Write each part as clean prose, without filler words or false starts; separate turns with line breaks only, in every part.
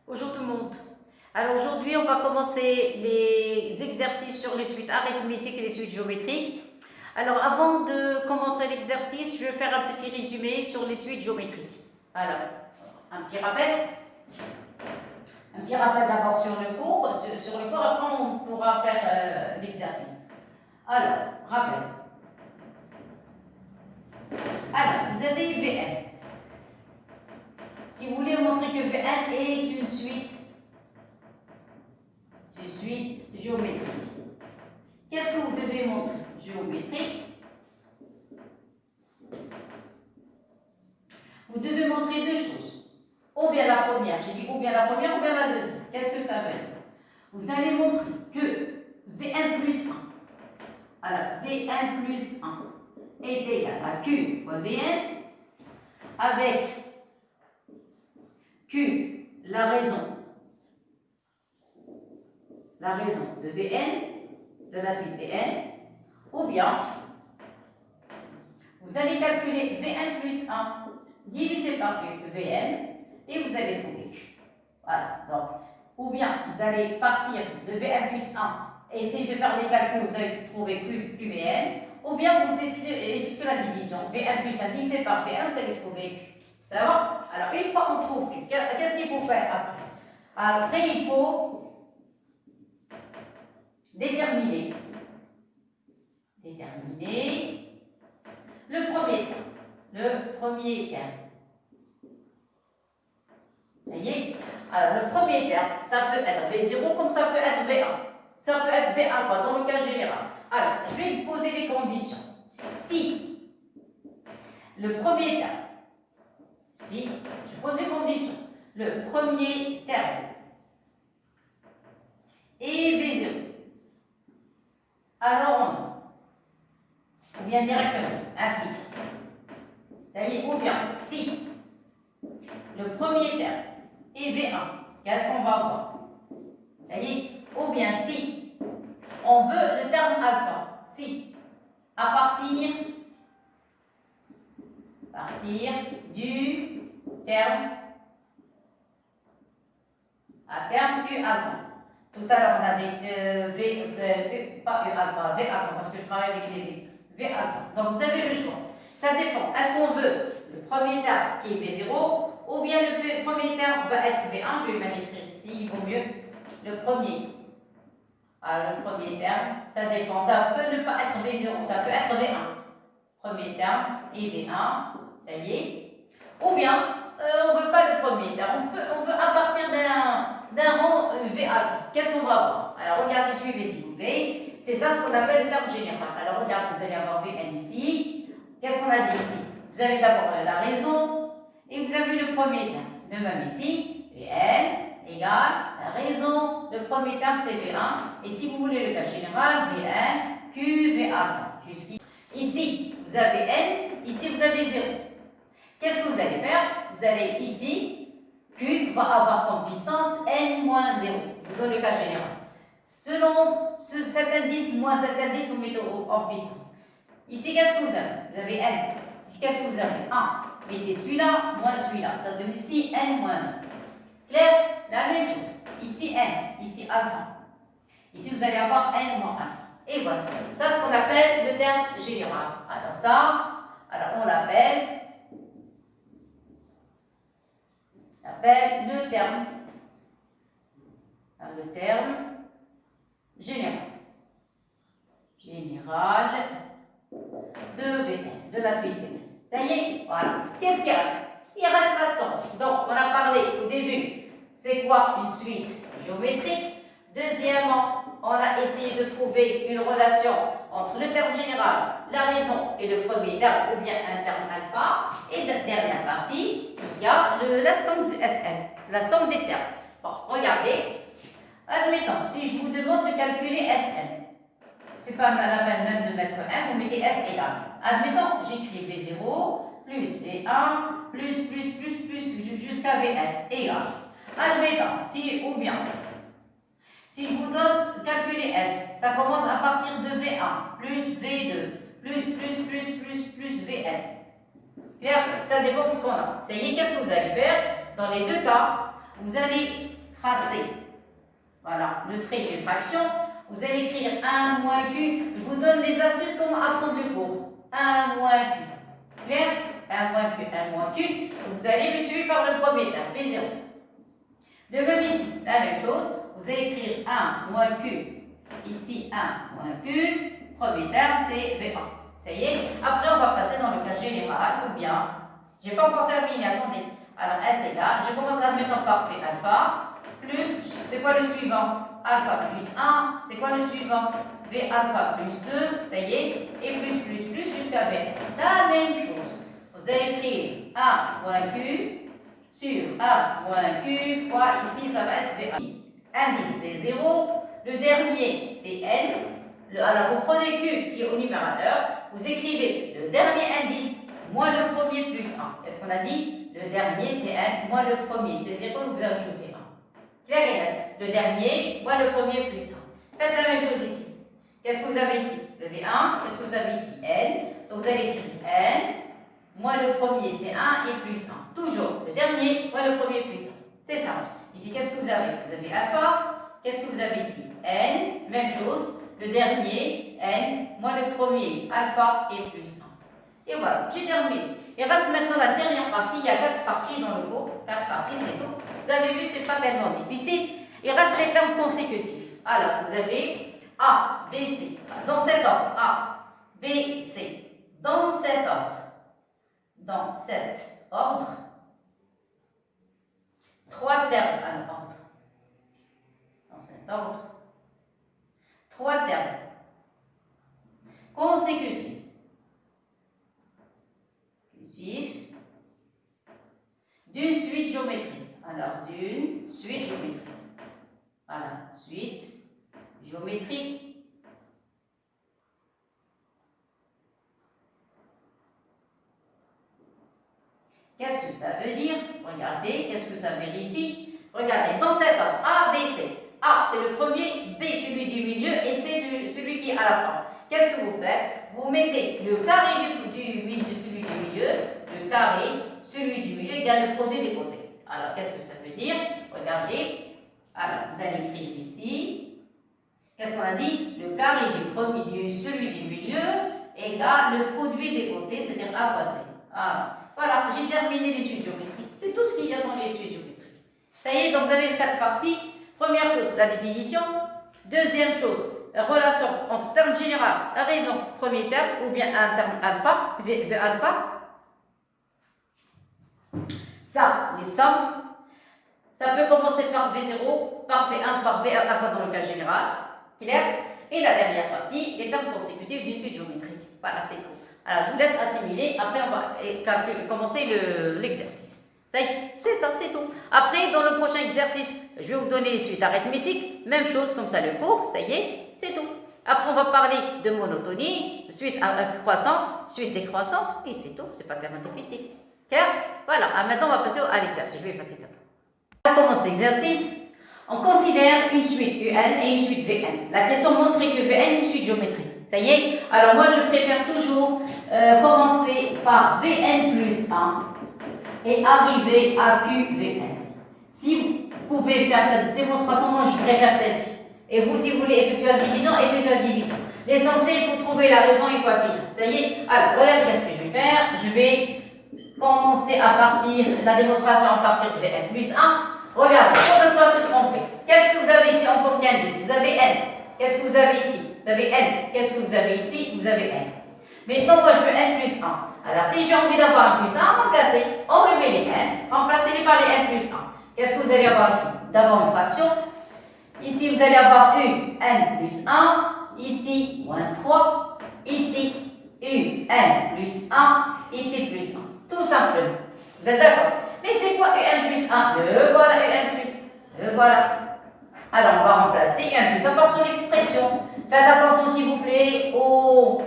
Bonjour tout le monde. Alors aujourd'hui, on va commencer les exercices sur les suites arithmétiques et les suites géométriques. Alors avant de commencer l'exercice, je vais faire un petit résumé sur les suites géométriques. Alors, un petit rappel. Un petit rappel d'abord sur le cours. Après on pourra faire l'exercice. Alors, rappel. Alors, vous avez Vn. Si vous voulez montrer que Vn est une suite géométrique. Qu'est-ce que vous devez montrer? Géométrique. Vous devez montrer deux choses. Ou bien la première, j'ai dit ou bien la première ou bien la deuxième. Qu'est-ce que ça veut dire? Vous allez montrer que Vn plus 1, alors Vn plus 1 est égal à Q fois Vn avec Q, la raison de Vn, de la suite Vn, ou bien vous allez calculer Vn plus 1 divisé par Q, Vn, et vous allez trouver Q. Voilà, donc, ou bien vous allez partir de Vn plus 1 et essayer de faire les calculs, vous allez trouver QVN, ou bien vous effectuez la division, Vn plus 1 divisé par Vn, vous allez trouver Q. Ça va? Alors, une fois qu'on trouve Q, qu'est-ce qu'il faut faire après? Après, il faut déterminer le premier terme. Ça y est? Alors, le premier terme, ça peut être V0 comme ça peut être V1. Ça peut être V alpha dans le cas général. Alors, je vais vous poser des conditions. Si le premier terme, si je pose des conditions, le premier terme est V0, alors ou bien directement, implique. Ça y est, ou bien si le premier terme est V1, qu'est-ce qu'on va voir? Ça y est, ou bien si on veut le terme alpha, si à partir du terme à terme U alpha. Tout à l'heure on avait pas U alpha, V alpha parce que je travaille avec les V. V alpha. Donc vous avez le choix. Ça dépend. Est-ce qu'on veut le premier terme qui est V0 ou bien le premier terme va être V1? Je vais mal écrire ici, il vaut mieux le premier. Alors le premier terme, ça dépend. Ça peut ne pas être V0, ça peut être V1. Premier terme et V1, ça y est. Ou bien, on ne veut pas le premier terme, on veut à partir d'un rang V alpha. Qu'est-ce qu'on va avoir? Alors regardez, suivez s'il vous plaît. C'est ça ce qu'on appelle le terme général. Alors regardez, vous allez avoir Vn ici. Qu'est-ce qu'on a dit ici? Vous avez d'abord la raison et vous avez le premier terme. De même ici, Vn égale la raison. Le premier terme c'est V1. Et si vous voulez le cas général, Vn, Q, V alpha. Jusqu'ici. Ici, vous avez N, ici vous avez 0. Qu'est-ce que vous allez faire? Vous allez ici, Q va avoir comme puissance N moins 0. Je vous donne le cas général. Selon cet indice moins cet indice, vous mettez en puissance. Ici, qu'est-ce que vous avez? Vous avez N. Ici, qu'est-ce que vous avez? 1. Mettez celui-là moins celui-là. Ça donne ici N moins 1. Clair? La même chose. Ici N, ici alpha. Ici, vous allez avoir N moins alpha. Et voilà. Ça, c'est ce qu'on appelle le terme général. Alors ça, on l'appelle le terme général. Général de Vn, de la suite Vn. Ça y est, voilà. Qu'est-ce qu'il reste? Il reste la somme. Donc, on a parlé au début, c'est quoi une suite géométrique? Deuxièmement, on a essayé de trouver une relation entre le terme général, la raison et le premier terme, ou bien un terme alpha. Et la dernière partie, il y a la somme de Sn, la somme des termes. Bon, regardez. Admettons, si je vous demande de calculer Sn, c'est pas la peine même de mettre 1, vous mettez S égale. Admettons, j'écris V0 plus V1 plus jusqu'à Vn égale. Admettons, si je vous donne calculer S, ça commence à partir de V1 plus V2 plus Vn. Clair? Ça dépend de ce qu'on a. Ça y est, qu'est-ce que vous allez faire? Dans les deux cas, vous allez tracer, voilà, le trait de fraction. Vous allez écrire 1 moins Q. Je vous donne les astuces comment apprendre le cours. 1 moins Q. Clair? 1 moins Q, 1 moins Q. Vous allez multiplier par le premier terme, V0. De même ici, la même chose. Vous allez écrire 1 moins Q. Ici, 1 moins Q. Premier terme, c'est V1. Ça y est. Après, on va passer dans le cas général. Ou bien, je n'ai pas encore terminé, attendez. Alors, S égale, je commence admettons par V alpha. Plus, c'est quoi le suivant? Alpha plus 1, c'est quoi le suivant? V alpha plus 2, ça y est, et plus jusqu'à Vn. La même chose. Vous allez écrire 1 moins Q sur 1 moins Q fois ici, ça va être V1. Indice c'est 0, le dernier c'est N. Alors vous prenez Q qui est au numérateur, vous écrivez le dernier indice moins le premier plus 1. Qu'est-ce qu'on a dit? Le dernier c'est N moins le premier, c'est 0, vous ajoutez 1. Clair et net. Le dernier, moins le premier plus 1. Faites la même chose ici. Qu'est-ce que vous avez ici? Vous avez 1. Qu'est-ce que vous avez ici? N. Donc vous allez écrire N. Moins le premier, c'est 1 et plus 1. Toujours. Le dernier, moins le premier plus 1. C'est simple. Ici, qu'est-ce que vous avez? Vous avez alpha. Qu'est-ce que vous avez ici? N. Même chose. Le dernier, N. Moins le premier, alpha et plus 1. Et voilà, j'ai terminé. Il reste maintenant la dernière partie. Il y a 4 parties dans le cours. 4 parties, c'est tout. Vous avez vu, c'est pas tellement difficile. Il reste les termes consécutifs. Alors, vous avez A, B, C. Dans cet ordre, A, B, C. Dans cet ordre. Dans cet ordre. 3 termes à l'ordre. Dans cet ordre. 3 termes consécutifs. D'une suite géométrique. Alors, d'une suite géométrique. Voilà, suite géométrique. Qu'est-ce que ça veut dire? Regardez, qu'est-ce que ça vérifie? Regardez, dans cet ordre, A, B, C. A, c'est le premier, B, celui du milieu, et C, celui qui est à la fin. Qu'est-ce que vous faites? Vous mettez le carré de celui du milieu, le carré, celui du milieu égale le produit des côtés. Alors, qu'est-ce que ça veut dire? Regardez. Alors, vous allez écrire ici. Qu'est-ce qu'on a dit? Le carré celui du milieu égale le produit des côtés, c'est-à-dire A fois C. Voilà, j'ai terminé les suites géométriques. C'est tout ce qu'il y a dans les suites géométriques. Ça y est, donc vous avez les 4 parties. Première chose, la définition. Deuxième chose, la relation entre terme général, la raison, premier terme, ou bien un terme alpha, V alpha. Ça, les sommes. Ça peut commencer par V0, par V1, par V alpha dans le cas général. Clair? Et la dernière partie, les termes consécutifs d'une suite géométrique. Voilà, c'est tout. Alors, je vous laisse assimiler. Après, on va commencer l'exercice. Ça y est, c'est ça, c'est tout. Après, dans le prochain exercice, je vais vous donner les suites arithmétiques. Même chose, comme ça, le cours. Ça y est, c'est tout. Après, on va parler de monotonie, suite croissante, suite décroissante. Et c'est tout. C'est pas tellement difficile. Clair? Voilà. Alors, maintenant, on va passer à l'exercice. Je vais passer comme ça. On commence l'exercice. On considère une suite UN et une suite VN. La question montre que VN est une suite géométrique. Ça y est? Alors moi, je préfère toujours commencer par VN plus 1 et arriver à QVN. Si vous pouvez faire cette démonstration, moi je préfère celle-ci. Et vous, si vous voulez effectuer la division, effectuez la division. L'essentiel, il faut trouver la raison et quoi faire. Ça y est? Alors, voilà qu'est-ce que je vais faire. Je vais commencer à partir, la démonstration à partir de VN plus 1. Regardez, pour ne pas se tromper. Qu'est-ce que vous avez ici en tant qu'indice? Vous avez N. Qu'est-ce que vous avez ici? Vous avez N. Qu'est-ce que vous avez ici? Vous avez N. Maintenant, moi, je veux N plus 1. Alors, si j'ai envie d'avoir un plus 1, remplacez. Enlevez les N. Remplacez-les par les N plus 1. Qu'est-ce que vous allez avoir ici? D'abord, une fraction. Ici, vous allez avoir U, N plus 1. Ici, moins 3. Ici, U, N plus 1. Ici, plus 1. Tout simplement. Vous êtes d'accord? Mais c'est quoi UN plus 1? Le voilà, UN plus. Le voilà. Alors, on va remplacer UN plus 1 par son expression. Faites attention, s'il vous plaît, aux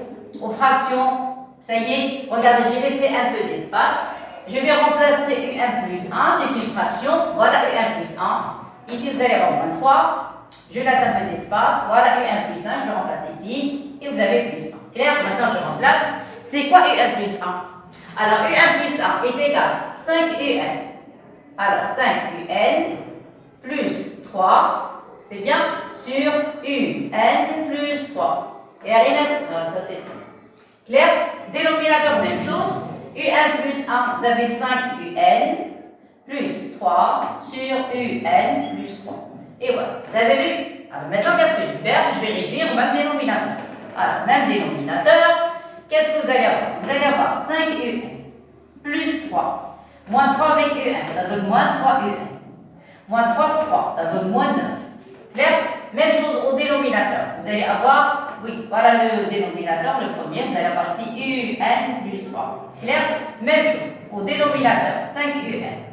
fractions. Ça y est, regardez, j'ai laissé un peu d'espace. Je vais remplacer UN plus 1, c'est une fraction. Voilà UN plus 1. Ici, vous allez avoir moins 3. Je laisse un peu d'espace. Voilà UN plus 1, je vais remplacer ici. Et vous avez plus 1. Clair? Maintenant, je remplace. C'est quoi UN plus 1? Alors, UN plus 1 est égal à 5UN Alors, 5UN plus 3, c'est bien, sur UN plus 3. Et à ça c'est clair. Dénominateur, même chose. UN plus 1, vous avez 5UN plus 3 sur UN plus 3. Et voilà, vous avez vu? Alors maintenant, qu'est-ce que je vais faire? Je vais réduire au même dénominateur. Alors, même dénominateur, qu'est-ce que vous allez avoir? Vous allez avoir 5UN plus 3, moins 3 avec UN, ça donne moins 3UN. Moins 3 fois 3, ça donne moins 9. Clair? Même chose au dénominateur. Vous allez avoir, oui, voilà le dénominateur, le premier, vous allez avoir ici UN plus 3. Clair? Même chose au dénominateur, 5UN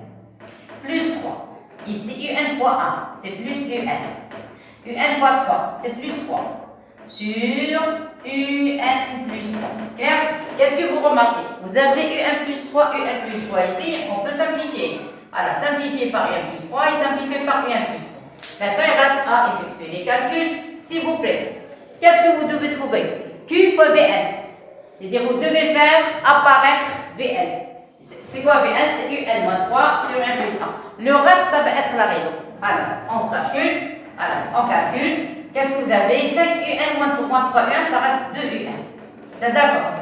plus 3. Ici, UN fois 1, c'est plus UN. UN fois 3, c'est plus 3. Sur UN plus 3. Clair? Qu'est-ce que vous remarquez? Vous avez UN plus 3, UN plus 3 ici, on peut simplifier. Alors, simplifier par UN plus 3 et simplifier par UN plus 3. Maintenant, il reste à effectuer les calculs, s'il vous plaît. Qu'est-ce que vous devez trouver? Q fois VN. C'est-à-dire, vous devez faire apparaître VN. C'est quoi VN? C'est UN moins 3 sur UN plus 1. Le reste, ça va être la raison. Alors, on calcule. Alors, on calcule. Qu'est-ce que vous avez? 5 UN moins 3 UN, ça reste 2 UN. Vous êtes d'accord?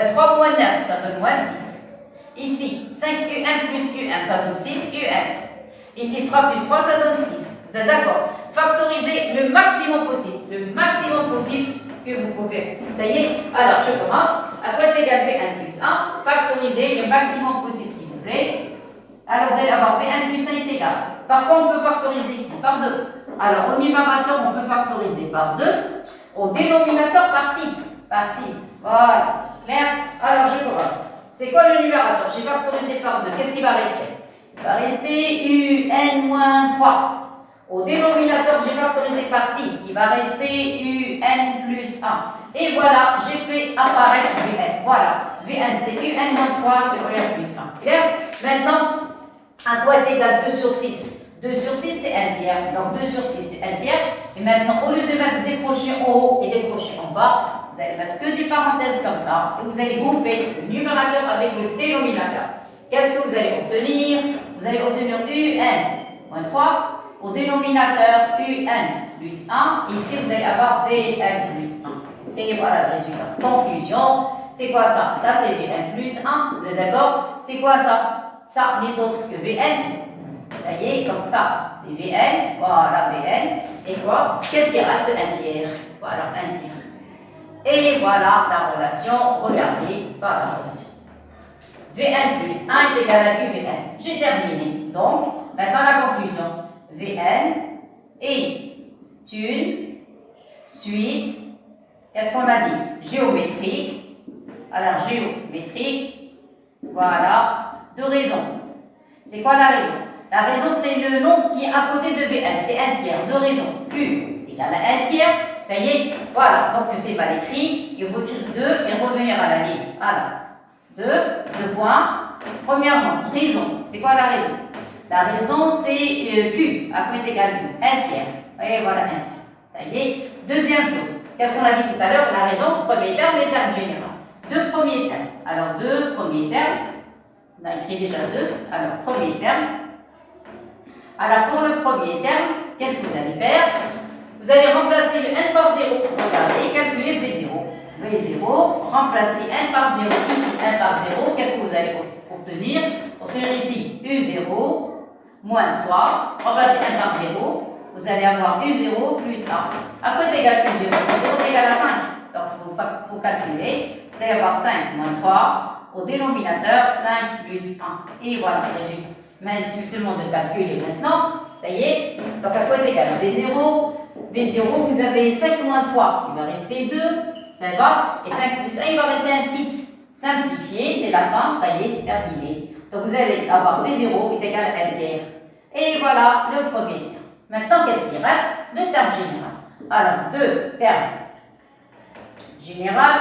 3 moins 9, ça donne moins 6. Ici, 5 UN plus UN, ça donne 6 UN. Ici, 3 plus 3, ça donne 6. Vous êtes d'accord? Factorisez le maximum possible. Le maximum possible que vous pouvez. Ça y est? Alors, je commence. À quoi est égal V1 plus 1? Factorisez le maximum possible, s'il vous plaît. Alors, vous allez avoir V1 plus 1 est égal. Par contre, on peut factoriser ici par 2. Alors, au numérateur, on peut factoriser par 2. Au dénominateur, par 6. Par 6. Voilà. Clair? Alors, je commence. C'est quoi le numérateur? J'ai factorisé par 2. Qu'est-ce qui va rester? Il va rester UN-3. Au dénominateur, j'ai factorisé par 6. Il va rester UN plus 1. Et voilà, j'ai fait apparaître VN. Voilà. VN, c'est UN-3 sur UN plus 1. Clair? Maintenant, à quoi est égal 2 sur 6? 2 sur 6, c'est 1 tiers. Donc 2 sur 6, c'est 1 tiers. Et maintenant, au lieu de mettre des crochets en haut et des crochets en bas, vous allez mettre que des parenthèses comme ça. Et vous allez grouper le numérateur avec le dénominateur. Qu'est-ce que vous allez obtenir? Vous allez obtenir UN moins 3. Au dénominateur, UN plus 1. Et ici, vous allez avoir VN plus 1. Et voilà le résultat. Conclusion, c'est quoi ça? Ça, c'est VN plus 1. Vous êtes d'accord? C'est quoi ça? Ça n'est autre que VN. Ça y est, donc ça, c'est VN. Voilà, VN. Et quoi? Qu'est-ce qui reste? Un tiers. Voilà, un tiers. Et voilà la relation. Regardez, voilà la relation. VN plus 1 est égal à QVN. J'ai terminé. Donc, maintenant la conclusion. VN est une suite, qu'est-ce qu'on a dit? Géométrique. Alors, géométrique, voilà, de raisons. C'est quoi la raison? La raison, c'est le nombre qui est à côté de VN, c'est un tiers, de raison. Q égale à 1 tiers, ça y est, voilà, donc c'est mal écrit, il faut écrire 2 et revenir à la ligne. Voilà, 2 points. Premièrement, raison, c'est quoi la raison? La raison, c'est Q, à quoi est égal Q? 1 tiers. Et voilà, 1 tiers. Ça y est. Deuxième chose, qu'est-ce qu'on a dit tout à l'heure? La raison, premier terme et terme général. 2 premiers termes. Alors, 2 premiers termes. On a écrit déjà 2. Alors, premier terme. Alors, pour le premier terme, qu'est-ce que vous allez faire? Vous allez remplacer le n par 0. Regardez, calculez V0. V0, remplacez n par 0. Ici, n par 0. Qu'est-ce que vous allez obtenir? Obtenir ici U0 moins 3. Remplacez n par 0. Vous allez avoir U0 plus 1. À quoi est égal U0? U0 est égal à 5. Donc, il faut calculer. Vous allez avoir 5 moins 3. Au dénominateur, 5 plus 1. Et voilà le résultat. Mais il suffit seulement de calculer maintenant. Ça y est. Donc, à quoi est égal V0? V0, vous avez 5 moins 3. Il va rester 2. Ça va. Et 5 plus 1, il va rester un 6. Simplifier, c'est la fin. Ça y est, c'est terminé. Donc, vous allez avoir V0 est égal à 1 tiers. Et voilà le premier terme. Maintenant, qu'est-ce qu'il reste? Le terme général. Alors, deux termes général.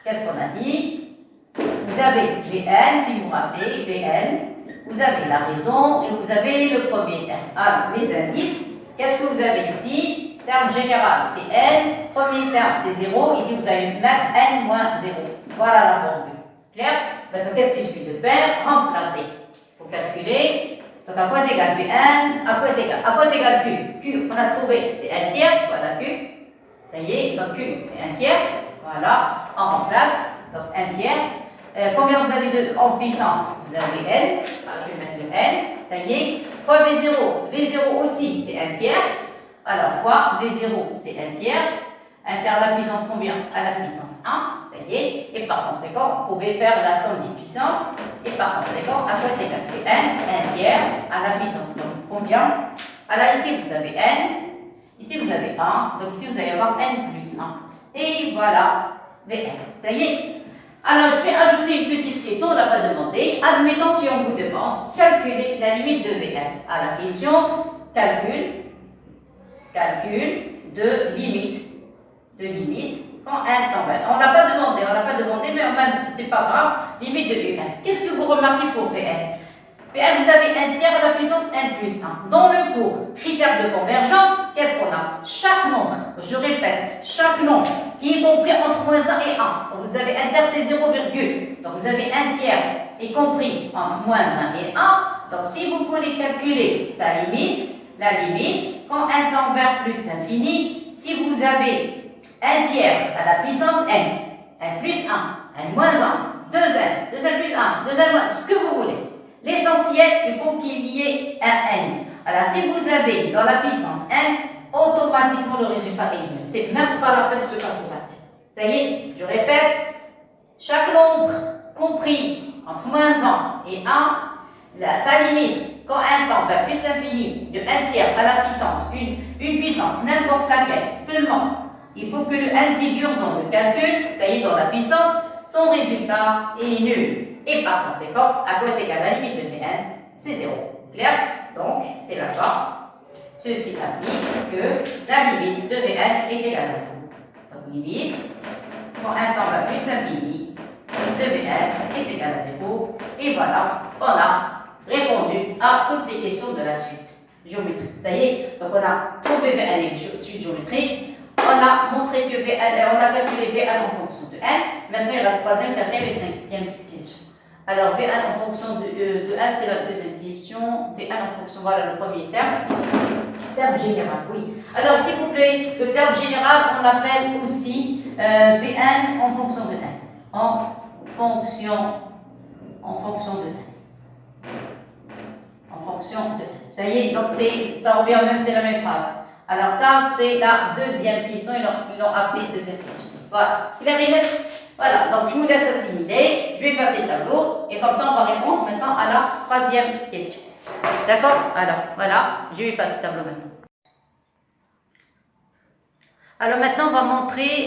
Qu'est-ce qu'on a dit? Vous avez Vn, si vous vous rappelez, Vn. Vous avez la raison et vous avez le premier terme. Alors, les indices, qu'est-ce que vous avez ici? Terme général, c'est n. Premier terme, c'est 0. Ici, vous allez mettre n moins 0. Voilà la formule. Clair? Maintenant, qu'est-ce qu'il suffit de faire? Remplacer. Il faut calculer. Donc à quoi est égal Vn? À quoi est égal? À quoi est égal Q? Q, on a trouvé, c'est 1 tiers. Voilà Q. Ça y est, donc Q, c'est 1 tiers. Voilà, on remplace. Donc 1 tiers. Combien vous avez en puissance? Vous avez N. Alors, je vais mettre le N. Ça y est. Fois V0. V0 aussi, c'est 1 tiers. Alors, fois V0, c'est 1 tiers. 1 tiers à la puissance combien? À la puissance 1. Ça y est. Et par conséquent, vous pouvez faire la somme des puissances. Et par conséquent, à quoi est égal N? 1 tiers à la puissance. Donc, combien? Alors, ici, vous avez N. Ici, vous avez 1. Donc, ici, vous allez avoir N plus 1. Et voilà, Vn. Ça y est. Alors, je vais ajouter une petite question, on n'a pas demandé. Admettons, si on vous demande, calculer la limite de Vn. À la question, calcul de limite, quand n tend vers 1. On n'a pas demandé, mais même, c'est pas grave, limite de Un. Qu'est-ce que vous remarquez pour Vn? Vn, vous avez 1 tiers à la puissance n plus 1. Dans le cours, critère de convergence, qu'est-ce qu'on a? Chaque nombre, je répète, chaque nombre qui est compris entre moins 1 et 1. Donc vous avez 1 tiers, c'est 0, donc vous avez 1 tiers y compris entre moins 1 et 1. Donc si vous voulez calculer sa limite, la limite, quand n tend vers plus l'infini, si vous avez 1 tiers à la puissance n, n plus 1, n moins 1, 2n, 2n plus 1, 2n moins, ce que vous voulez. L'essentiel, il faut qu'il y ait un n. Alors, si vous avez dans la puissance n, automatiquement le résultat est nul. C'est même pas la peine de se casser la tête. Ça y est, je répète, chaque nombre compris entre moins 1 et 1, sa limite, quand n tend vers plus l'infini, de 1 tiers à la puissance, une puissance, n'importe laquelle, seulement, il faut que le n figure dans le calcul, ça y est, dans la puissance, son résultat est nul. Et par conséquent, à quoi est égale la limite de Vn? C'est 0. Clair? Donc, c'est la fin. Ceci implique que la limite de Vn est égale à 0. Donc, limite, quand n tend vers plus l'infini, de Vn est égale à 0. Et voilà, on a répondu à toutes les questions de la suite géométrique. Ça y est, donc on a trouvé Vn et suite géométrique. On a montré que Vn, on a calculé Vn en fonction de n. Maintenant, il reste 3e, 4e et 5e question. Alors, Vn en fonction de n, c'est la deuxième question. Vn en fonction, voilà le premier terme. Terme général, oui. Alors, s'il vous plaît, le terme général, on l'appelle aussi Vn en fonction de n. En fonction de n. En fonction de n. Ça y est, donc ça revient même, c'est la même phrase. Alors ça, c'est la deuxième question, ils l'ont appelé deuxième question. Voilà, il est net. Voilà, donc je vous laisse assimiler, je vais effacer le tableau, et comme ça on va répondre maintenant à la troisième question. D'accord? Alors, voilà, je vais effacer le tableau maintenant. Alors maintenant,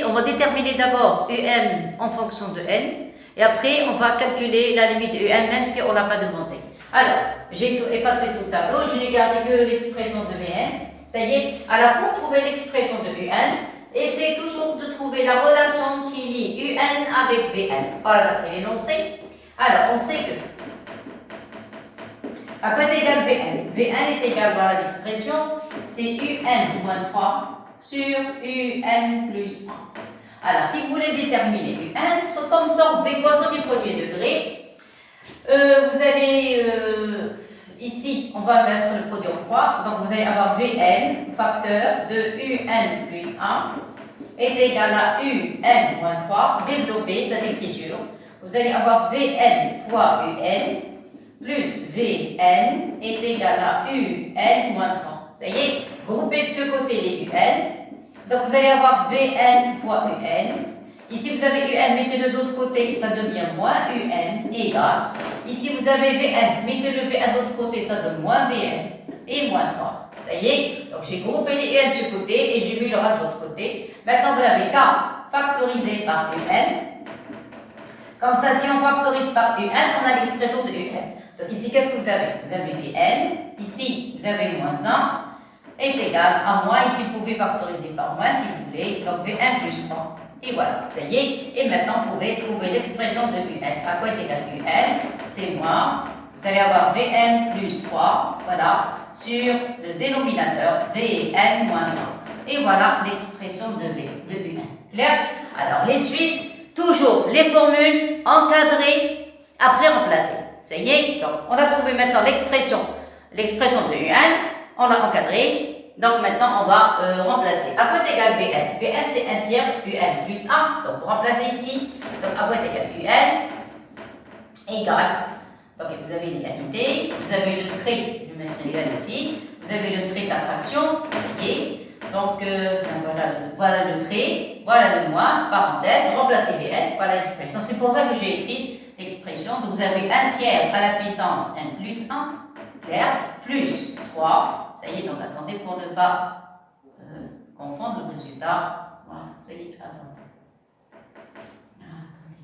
on va déterminer d'abord Un en fonction de n, et après on va calculer la limite de Un, même si on ne l'a pas demandé. Alors, j'ai effacé tout le tableau, je n'ai gardé que l'expression de Vn. Ça y est, alors pour trouver l'expression de Un, essayez toujours de trouver la relation qui lie Un avec Vn. Voilà, d'après l'énoncé. Alors, on sait que à quoi est égal Vn? Vn est égal, voilà l'expression, c'est Un moins 3 sur Un plus 1. Alors, si vous voulez déterminer Un, c'est comme sorte d'équation du premier degré. Vous allez ici, on va mettre le produit en croix. Donc, vous allez avoir Vn, facteur de Un plus 1, est égal à Un moins 3. Développer cette écriture. Vous allez avoir Vn fois Un plus Vn est égal à Un moins 3. Ça y est, groupez de ce côté les Un. Donc, vous allez avoir Vn fois Un. Ici, vous avez Un, mettez-le de l'autre côté, ça devient moins Un égale. Ici, vous avez Vn, mettez-le Vn de l'autre côté, ça donne moins Vn et moins 3. Ça y est, donc j'ai groupé les Un de ce côté et j'ai mis le reste de l'autre côté. Maintenant, vous n'avez qu'à factoriser par Un. Comme ça, si on factorise par Un, on a l'expression de Un. Donc ici, qu'est-ce que vous avez? Vous avez Vn, ici, vous avez moins 1, est égal à moins. Ici, vous pouvez factoriser par moins si vous voulez. Donc V1 plus 3. Et voilà, ça y est. Et maintenant, vous pouvez trouver l'expression de Un. À quoi est égal Un? C'est moins. Vous allez avoir Vn plus 3, voilà, sur le dénominateur Vn moins 1. Et voilà l'expression de Un. Clair? Alors, les suites, toujours les formules encadrées, après remplacer. Ça y est, donc on a trouvé maintenant l'expression de UN, on l'a encadré, donc maintenant on va remplacer. A quoi est égal Vn? Vn c'est 1 tiers UN plus 1, donc vous remplacez ici, donc A quoi est égal UN égale, donc vous avez l'égalité, vous avez le trait, je vais mettre égal ici, vous avez le trait de la fraction, vous voyez. Donc, voilà le trait, voilà le moins, parenthèse, remplacez Vn, voilà l'expression. C'est pour ça que j'ai écrit l'expression. Donc, vous avez 1 tiers à la puissance n plus 1, clair, plus 3. Ça y est, donc attendez pour ne pas confondre le résultat. Voilà, ça y est, attendez.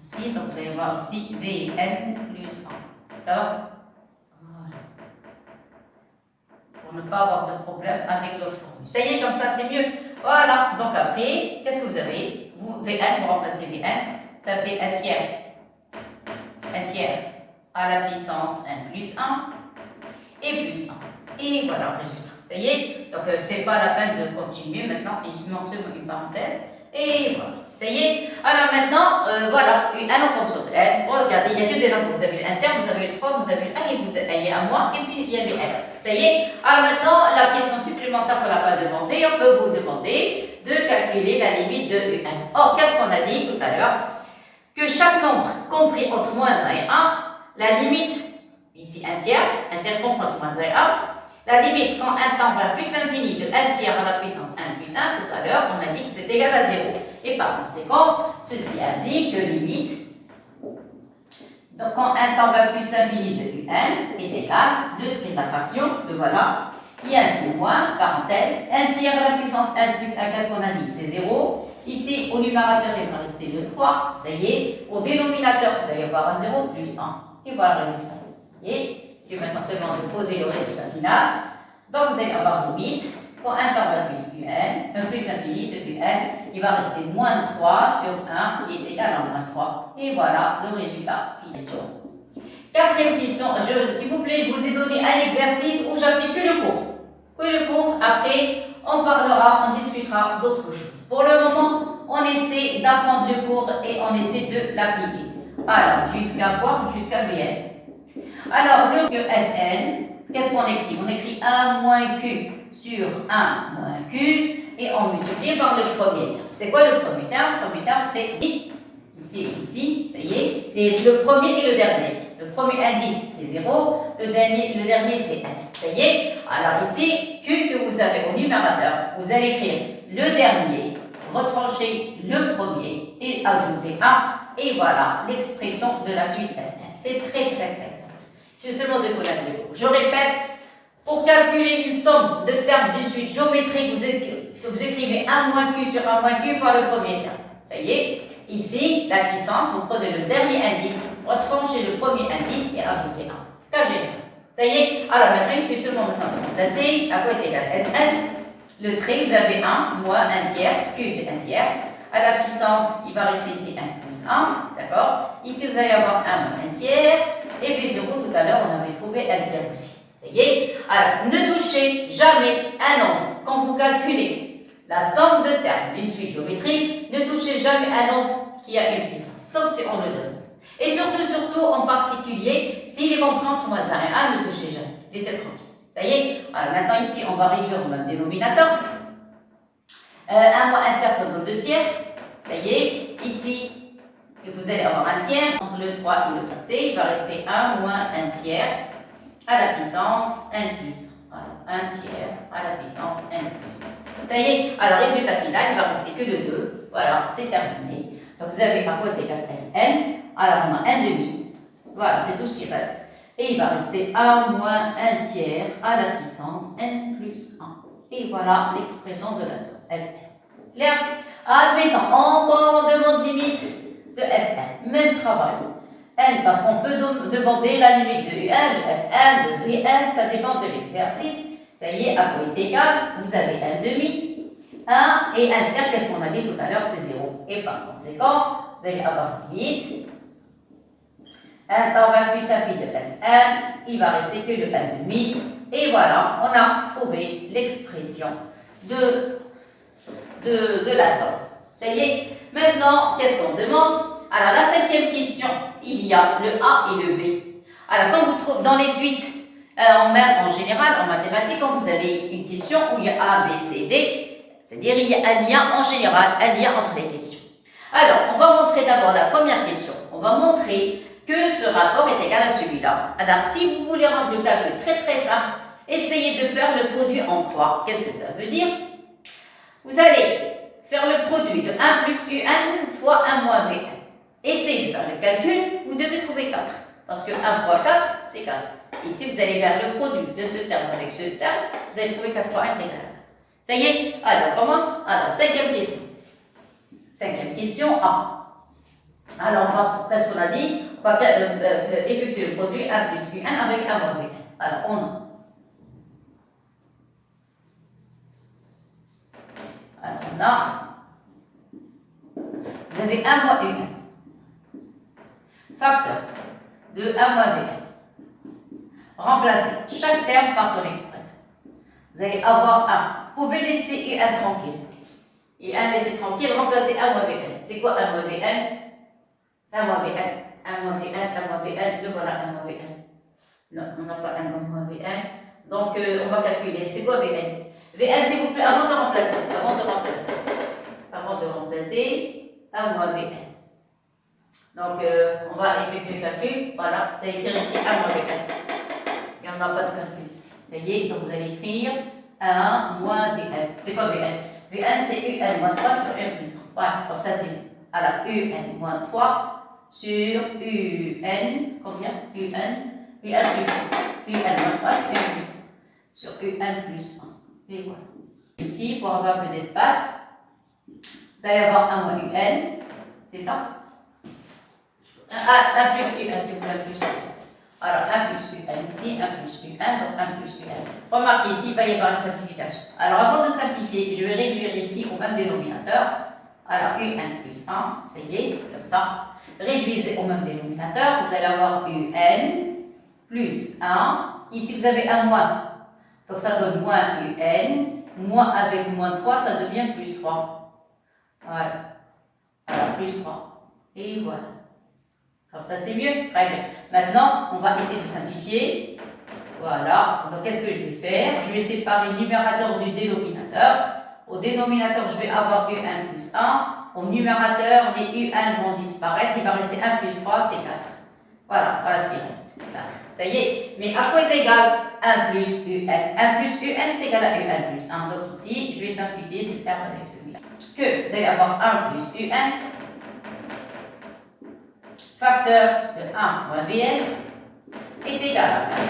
Ici, donc vous allez voir ici, Vn plus 1. Ça va? Pour ne pas avoir de problème avec l'autre formule. Ça y est, comme ça, c'est mieux. Voilà. Donc après, qu'est-ce que vous avez? Vn, vous remplacez Vn, ça fait 1 tiers. 1 tiers à la puissance n plus 1 et plus 1. Et voilà le résultat. Ça y est. Donc, c'est pas la peine de continuer maintenant. Il manque seulement une parenthèse. Et voilà. Ça y est. Alors maintenant, voilà, un en fonction de n. Regardez, il n'y a que des nombres. Vous avez le 1 tiers, vous avez le 3, vous avez le 1 et vous avez un moins, et puis il y a les n. Ça y est. Alors maintenant, la question supplémentaire qu'on n'a pas demandé, on peut vous demander de calculer la limite de un. Or, qu'est-ce qu'on a dit tout à l'heure? Que chaque nombre compris entre moins 1 et 1, la limite, ici 1 tiers compris entre moins 1 et 1, la limite quand 1 tend vers plus l'infini de 1 tiers à la puissance 1 plus 1, tout à l'heure, on a dit que c'est égal à 0. Et par conséquent, ceci implique que limite, donc quand 1 tend vers plus l'infini de un est égal, le trait de la fraction, le voilà, il y a un moins, parenthèse, 1 tiers à la puissance 1 plus 1, qu'est-ce qu'on a dit? C'est 0. Ici, au numérateur, il va rester le 3, ça y est. Au dénominateur, vous allez avoir un 0 plus 1. Et voilà le résultat. Et je vais maintenant seulement de poser le résultat final. Donc, vous allez avoir limite, quand 1 tend vers plus un, plus l'infini de un, il va rester moins 3 sur 1 qui est égal à moins 3. Et voilà le résultat. Question. Quatrième question. S'il vous plaît, je vous ai donné un exercice où j'applique que le cours. Que le cours, après, on parlera, on discutera d'autres choses. Pour le moment, on essaie d'apprendre le cours et on essaie de l'appliquer. Alors, jusqu'à quoi? Jusqu'à Vn. Alors, le Sn, qu'est-ce qu'on écrit? On écrit 1 moins Q sur 1 moins Q et on multiplie par le premier terme. C'est quoi le premier terme? Le premier terme, c'est ici, ça y est. Et le premier et le dernier. Le premier indice, c'est 0. Le dernier c'est 1. Ça y est. Alors ici, Q que vous avez au numérateur, vous allez écrire le dernier, retrancher le premier et ajouter 1. Et voilà l'expression de la suite Sn. C'est très simple. Je vais seulement de connaître le cours. Je répète, pour calculer une somme de termes d'une suite géométrique, vous écrivez 1 moins Q sur 1 moins Q fois le premier terme. Ça y est. Ici, la puissance, vous prenez le dernier indice, retranchez le premier indice et ajoutez 1. C'est génial. Ça y est. Alors maintenant, il suffit seulement maintenant de remplacer. À quoi est égal Sn? Le trait, vous avez 1 moins 1 tiers. Q, c'est 1 tiers. À la puissance, il va rester ici 1 plus 1. D'accord? Ici, vous allez avoir 1 moins 1 tiers. Et puis 0, tout à l'heure, on avait trouvé 1 tiers aussi. Ça y est. Alors, ne touchez jamais un nombre. Quand vous calculez la somme de termes d'une suite géométrique, ne touchez jamais un nombre qui a une puissance, sauf si on le donne. Et surtout, en particulier, s'il est compris entre moins 1 et 1, ne touchez jamais. Laissez tranquille. Ça y est. Alors maintenant, ici, on va réduire au même dénominateur. 1 moins 1 tiers, ça donne 2 tiers. Ça y est. Ici, vous allez avoir 1 tiers. Entre le 3 et le resté, il va rester 1 moins 1 tiers à la puissance n plus 1. Voilà, 1 tiers à la puissance n plus 1. Ça y est. Alors, résultat final, il va rester que le 2. Voilà, c'est terminé. Donc, vous avez à quoi est égal Sn. Alors, on a 1 demi. Voilà, c'est tout ce qui reste. Et il va rester 1 moins 1 tiers à la puissance n plus 1. Et voilà l'expression de la somme Sn. Clair? Admettons, encore on demande limite de Sn. Même travail. N, parce qu'on peut demander la limite de Un, de Sn, de Vn, ça dépend de l'exercice. Ça y est, à quoi est égal? Vous avez 1 demi. 1 et 1 tiers, qu'est-ce qu'on a dit tout à l'heure? C'est 0. Et par conséquent, vous allez avoir limite 1 temps 20 plus infini de Sn, il va rester que le 1 demi. Et voilà, on a trouvé l'expression de la somme. Ça y est. Maintenant, qu'est-ce qu'on demande? Alors, la 5e question, il y a le A et le B. Alors, quand vous trouvez dans les suites, en général, en mathématiques, quand vous avez une question où il y a A, B, C, D, c'est-à-dire il y a un lien en général, un lien entre les questions. Alors, on va montrer d'abord la première question. On va montrer que ce rapport est égal à celui-là. Alors, si vous voulez rendre le calcul très simple, essayez de faire le produit en croix. Qu'est-ce que ça veut dire? Vous allez faire le produit de 1 plus UN fois 1 moins VN. Essayez de faire le calcul, vous devez trouver 4. Parce que 1 fois 4, c'est 4. Ici, vous allez faire le produit de ce terme avec ce terme, vous allez trouver 4 fois 1 égale 4. Ça y est? Alors, on commence. Alors, cinquième question. Cinquième question A. Alors, on va, qu'est-ce qu'on a dit? On va effectuer le produit 1 plus UN avec 1 moins VN. Alors, on a. Alors, on a. Vous avez 1 moins UN. Facteur de 1 moins VN. Remplacez chaque terme par son expression. Vous allez avoir 1. Vous pouvez laisser UN tranquille. UN laisser tranquille, remplacez 1 moins VN. C'est quoi 1 moins VN? 1 moins VN. 1 moins VN, 1 moins VN. Le voilà 1 moins VN. Non, on n'a pas 1 moins VN. Donc, on va calculer. C'est quoi VN? VN, s'il vous plaît, avant de remplacer. 1 moins VN. Donc, on va effectuer le calcul. Voilà, vous allez écrire ici 1 moins VN. Et on n'a pas de calcul ici. Ça y est, donc vous allez écrire 1 moins VN. C'est quoi VN? VN, c'est UN moins 3 sur UN plus 1. Voilà, comme ça c'est. Alors, UN moins 3 sur UN, combien? UN plus 1. UN moins 3 sur UN plus 1. Sur UN plus 1. Et voilà. Ici, pour avoir un peu d'espace, vous allez avoir 1 moins UN. C'est ça? 1 plus UN, s'il vous plaît, plus 1. Alors, 1 plus UN ici, 1 plus UN, donc 1 plus UN. Remarquez ici, il va y avoir une simplification. Alors, avant de simplifier, je vais réduire ici au même dénominateur. Alors, UN plus 1, ça y est, comme ça. Réduisez au même dénominateur, vous allez avoir UN plus 1. Ici, vous avez un moins. Donc, ça donne moins UN. Moins avec moins 3, ça devient plus 3. Voilà. Alors, plus 3. Et voilà. Alors ça c'est mieux, très bien. Maintenant, on va essayer de simplifier. Voilà, donc qu'est-ce que je vais faire? Je vais séparer le numérateur du dénominateur. Au dénominateur, je vais avoir UN plus 1. Au numérateur, les UN vont disparaître. Il va rester 1 plus 3, c'est 4. Voilà ce qui reste. 4. Ça y est. Mais à quoi est égal 1 plus UN? 1 plus UN est égal à UN plus 1. Donc ici, je vais simplifier ce terme avec celui-là. Que vous allez avoir 1 plus UN. Facteur de 1 moins VN est égal à 4.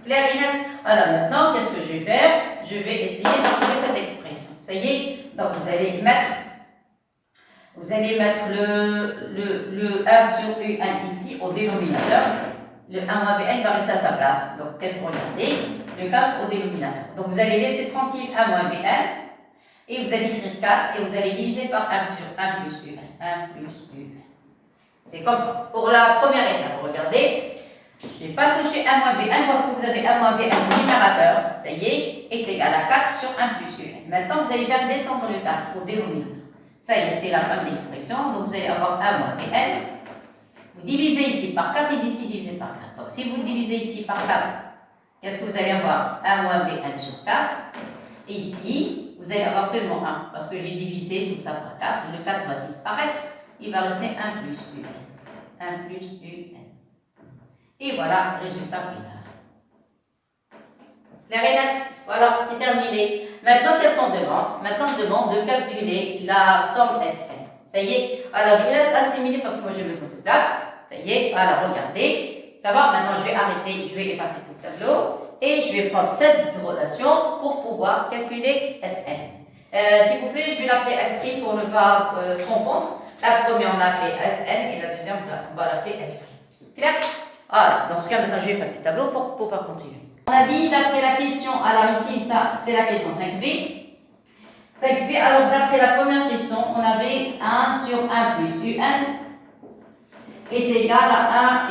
Clair et net? Alors maintenant, qu'est-ce que je vais faire? Je vais essayer de trouver cette expression. Ça y est? Donc vous allez mettre le 1 sur UN ici au dénominateur. Le 1 moins VN va rester à sa place. Donc qu'est-ce qu'on regarde? Le 4 au dénominateur. Donc vous allez laisser tranquille 1 moins VN. Et vous allez écrire 4 et vous allez diviser par 1 sur 1 plus UN. 1 plus UN. C'est comme ça. Pour la première étape, regardez, je n'ai pas touché 1 moins VN parce que vous avez 1 moins VN au numérateur, ça y est égal à 4 sur 1 plus UN. Maintenant, vous allez faire descendre le 4 au dénominateur. Ça y est, c'est la fin de l'expression. Donc, vous allez avoir 1 moins VN. Vous divisez ici par 4 et ici divisé par 4. Donc, si vous divisez ici par 4, qu'est-ce que vous allez avoir? 1 moins VN sur 4. Et ici, vous allez avoir seulement 1 parce que j'ai divisé tout ça par 4. Le 4 va disparaître. Il va rester 1 plus UN. 1 plus UN. Et voilà, résultat final. Clair et net? Voilà, c'est terminé. Maintenant, qu'est-ce qu'on demande? Maintenant, on demande de calculer la somme SN. Ça y est? Alors, je vous laisse assimiler parce que moi, j'ai besoin de place. Ça y est? Alors, regardez. Ça va? Maintenant, je vais arrêter, je vais effacer tout le tableau. Et je vais prendre cette relation pour pouvoir calculer SN. S'il vous plaît, je vais l'appeler S' pour ne pas confondre. La première, on l'a appelée SN et la deuxième, on va l'appeler S'. Clair? Voilà, dans ce cas, maintenant, je vais passer le tableau pour pouvoir continuer. On a dit, d'après la question, alors ici, ça, c'est la question 5B. 5B, alors d'après la première question, on avait 1 sur 1 plus UN est égal à 1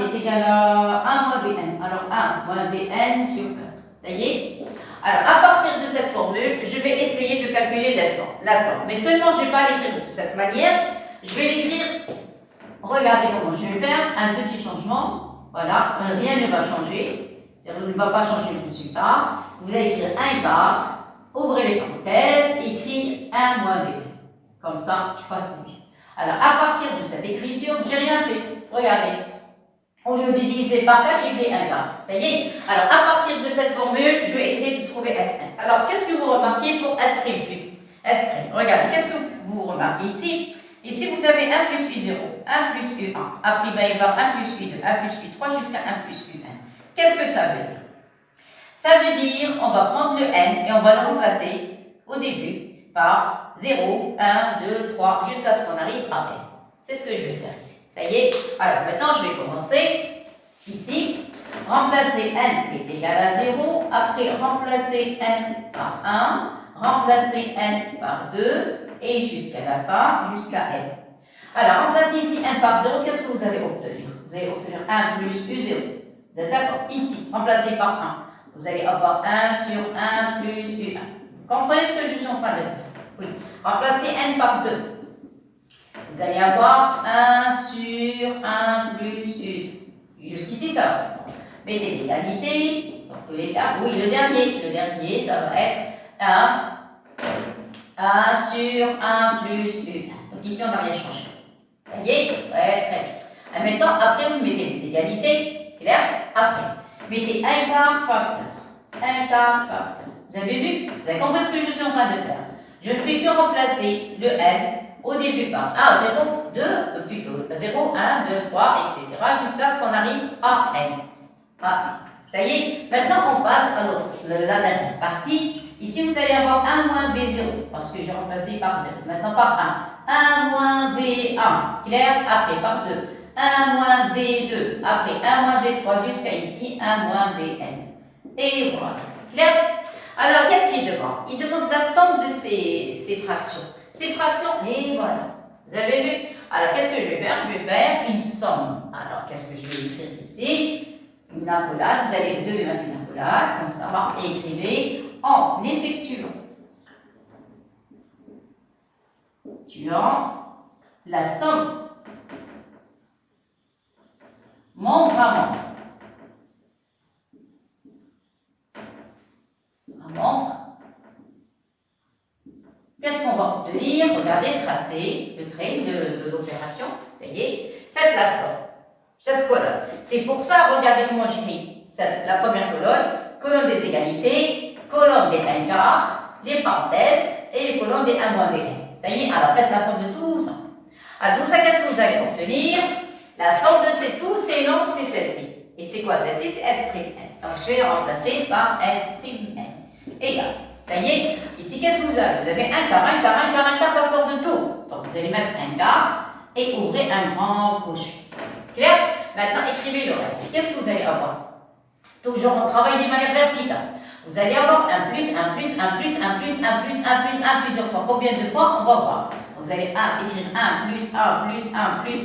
moins VN. Alors 1 moins VN sur 4. Ça y est? Alors, à partir de cette formule, je vais essayer de calculer la somme. Mais seulement, je ne vais pas l'écrire de cette manière. Je vais l'écrire, regardez comment je vais faire, un petit changement. Voilà, rien ne va changer. Il ne va pas changer le résultat. Vous allez écrire 1 quart, ouvrez les parenthèses, écrire 1 moins b. Comme ça, je passe bien. Alors, à partir de cette écriture, j'ai rien fait. Regardez. Au lieu de diviser par 4, j'ai écrit 1 quart. Ça y est. Alors, à partir de cette formule, je vais essayer de trouver S1. Alors, qu'est-ce que vous remarquez pour S'? S'. Regardez, qu'est-ce que vous remarquez ici? Ici, vous avez 1 plus U0, 1 plus U1. Après, il va y avoir 1 plus U2, 1 plus U3 jusqu'à 1 plus U1. Qu'est-ce que ça veut dire? Ça veut dire, on va prendre le N et on va le remplacer au début par 0, 1, 2, 3, jusqu'à ce qu'on arrive à N. C'est ce que je vais faire ici. Ça y est. Alors maintenant, je vais commencer ici. Remplacer N est égal à 0. Après, remplacer N par 1. Remplacer N par 2. Et jusqu'à la fin, jusqu'à N. Alors, remplacer ici 1 par 0. Qu'est-ce que vous allez obtenir? Vous allez obtenir 1 plus U0. Vous êtes d'accord? Ici, remplacer par 1. Vous allez avoir 1 sur 1 plus U1. Vous comprenez ce que je suis en train de faire? Oui. Remplacer N par 2. Vous allez avoir 1 sur 1 plus U2. Jusqu'ici, ça va. Mettez l'égalité. Donc, tous les termes. Oui, le dernier, ça va être 1 sur 1 plus U1. Donc, ici, on n'a rien changé. Ça y est? Très bien. Et maintenant, après, vous mettez les égalités. Clair? Après, mettez 1 quart facteur. 1 quart facteur. Vous avez vu? Vous avez compris ce que je suis en train de faire? Je ne fais que remplacer le N au début par 0, 2, plutôt 0, 1, 2, 3, etc. jusqu'à ce qu'on arrive à N. Ça y est. Maintenant, on passe à la dernière partie. Ici, vous allez avoir 1 moins B0 parce que j'ai remplacé par 0. Maintenant, par 1. 1 moins B1. Clair? Après, par 2. 1 moins B2. Après, 1 moins B3 jusqu'à ici. 1 moins Bn. Et voilà. Clair? Alors, qu'est-ce qu'il demande? Il demande la somme de ces fractions. Ces fractions, et voilà. Vous avez vu? Alors, qu'est-ce que je vais faire? Je vais faire une somme. Alors, qu'est-ce que je vais écrire ici? Une accolade. Vous devez mettre une accolade, comme ça. Et écrivez en effectuant la somme membre à membre. Qu'est-ce qu'on va obtenir? Regardez, tracez le trait de l'opération. Ça y est. Faites la somme. Cette colonne. C'est pour ça, regardez comment j'écris. La première colonne des égalités, colonne des 1 quart, les parenthèses et les colonnes des 1 moins Bn. Ça y est, alors faites la somme de tout ça. Alors tout ça, qu'est-ce que vous allez obtenir? La somme de tous ces nombres, c'est celle-ci. Et c'est quoi celle-ci? C'est S'. Donc je vais la remplacer par S'. Égal. Ça y est, ici, qu'est-ce que vous avez? Vous avez 1 quart, 1 quart, 1 quart, 1 quart, facteur de tout. Donc vous allez mettre 1 quart et ouvrez un grand crochet. Clair? Maintenant, écrivez le reste. Qu'est-ce que vous allez avoir? Toujours, on travaille d'une manière verticale. Vous allez avoir un plus, un plus, un plus, un plus, un plus, un plus, un plusieurs fois. Combien de fois? On va voir. Vous allez écrire 1 plus, 1 plus, 1 plus,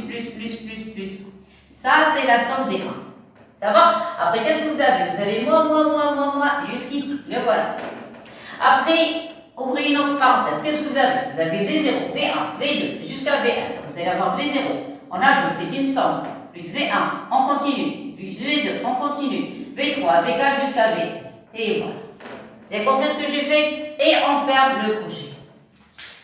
plus. Ça, c'est la somme des 1. Ça va? Après, qu'est-ce que vous avez? Vous avez moins, jusqu'ici. Le voilà. Après, ouvrez une autre parenthèse. Qu'est-ce que vous avez? Vous avez V0, V1, V2, jusqu'à V1. Donc, vous allez avoir V0. On ajoute, c'est une somme. Plus V1, on continue. Plus V2, on continue. V3, V4 jusqu'à V. Et voilà. Vous avez compris ce que j'ai fait? Et on ferme le crochet.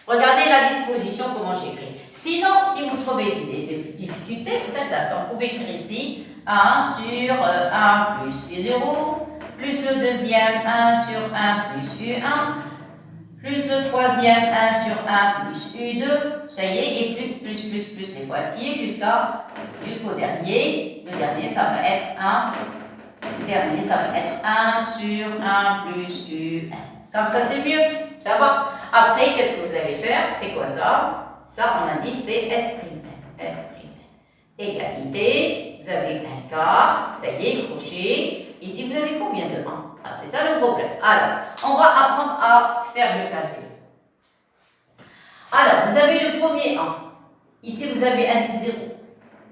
Regardez la disposition, comment j'écris. Sinon, si vous trouvez des difficultés, faites la somme. Vous pouvez écrire ici 1 sur 1 plus U0, plus le deuxième 1 sur 1 plus U1, plus le troisième 1 sur 1 plus U2, ça y est, et plus les boîtiers jusqu'au dernier. Le dernier, ça va être 1. Le dernier, ça va être 1 sur 1 plus U1. Comme ça, c'est mieux. Ça va? Après, qu'est-ce que vous allez faire? C'est quoi ça? Ça, on a dit, c'est S'. Égalité. Vous avez 1 quart. Ça y est, crochet. Ici, vous avez combien de 1? Ah, c'est ça le problème. Alors, on va apprendre à faire le calcul. Alors, vous avez le premier 1. Ici, vous avez indice 0.